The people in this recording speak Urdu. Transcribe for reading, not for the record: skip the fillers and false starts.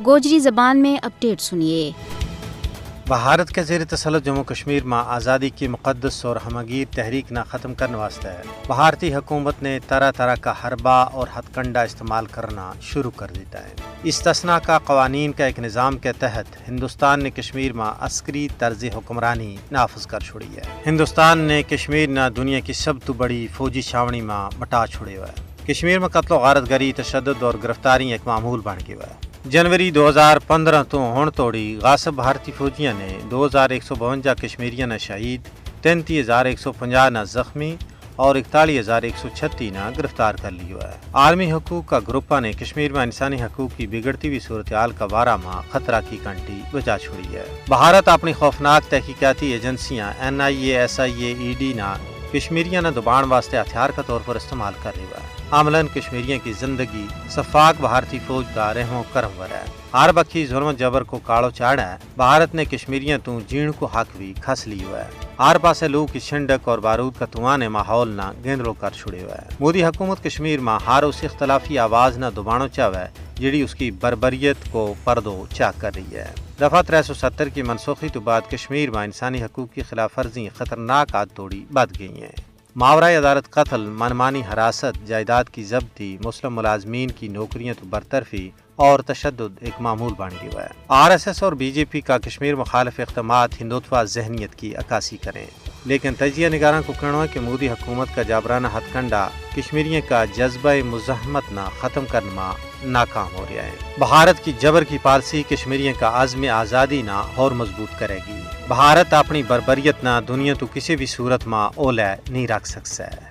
گوجری زبان میں اپڈیٹ سنیے۔ بھارت کے زیر تسلط جموں کشمیر میں آزادی کی مقدس اور ہمگیر تحریک نہ ختم کرنے واسطے بھارتی حکومت نے طرح طرح کا حربہ اور ہتھ کنڈا استعمال کرنا شروع کر دیتا ہے۔ استثناء کا قوانین کا ایک نظام کے تحت ہندوستان نے کشمیر میں عسکری طرز حکمرانی نافذ کر چھوڑی ہے۔ ہندوستان نے کشمیر نہ دنیا کی سب تو بڑی فوجی چھاونی میں بٹا چھوڑے ہوا ہے۔ کشمیر میں قتل و غارت گری، تشدد اور گرفتاری ایک معمول بن گیا ہے۔ جنوری 2015 تو ہون توڑی غاصب بھارتی فوجیاں نے 2152 کشمیریاں نے شہید، 33,150 نہ زخمی اور 41,136 نہ گرفتار کر لیا ہے۔ عالمی حقوق کا گروپا نے کشمیر میں انسانی حقوق کی بگڑتی ہوئی صورتحال کا بارہ ماہ خطرہ کی کنٹی بچا چھوڑی ہے۔ بھارت اپنی خوفناک تحقیقاتی ایجنسیاں NIA، SIA، ED نہ کشمیریاں نے دبان واسطے ہتھیار کے طور پر استعمال کر رہا ہے۔ عملاً کشمیریوں کی زندگی صفاق بھارتی فوج کا رحم و کرم ور ہے۔ ہر بکھی ظلم و جبر کو کاڑو چاڑا ہے۔ بھارت نے کشمیریوں تو جین کو حق بھی کھس لی ہوا ہے۔ ہر پاسے لوگ کی چھنڈک اور بارود کا دھواں نے ماحول نہ گیندڑو کر چھڑے ہوا ہے۔ مودی حکومت کشمیر میں ہر اس اختلافی آواز نہ دبانو چاہے جڑی اس کی بربریت کو پردو چاک کر رہی ہے۔ دفعہ 370 کی منسوخی تو بعد کشمیر میں انسانی حقوق کی خلاف ورزی خطرناک عادت توڑی بڑھ گئی ہیں۔ ماورائی عدالت قتل، منمانی حراست، جائیداد کی ضبطی، مسلم ملازمین کی نوکریاں تو برطرفی اور تشدد ایک معمول بن گیا ہے۔ RSS اور BJP کا کشمیر مخالف اقدامات ہندوتوا ذہنیت کی عکاسی کریں، لیکن تجزیہ نگاروں کو کہنا ہے کہ مودی حکومت کا جابرانہ ہتھ کنڈا کشمیریوں کا جذبہ مزاحمت نہ ختم کرنے میں ناکام ہو رہا ہے۔ بھارت کی جبر کی پالیسی کشمیریوں کا عزم آزادی نہ اور مضبوط کرے گی۔ بھارت اپنی بربریت نہ دنیا تو کسی بھی صورت میں اولے نہیں رکھ سکتا ہے۔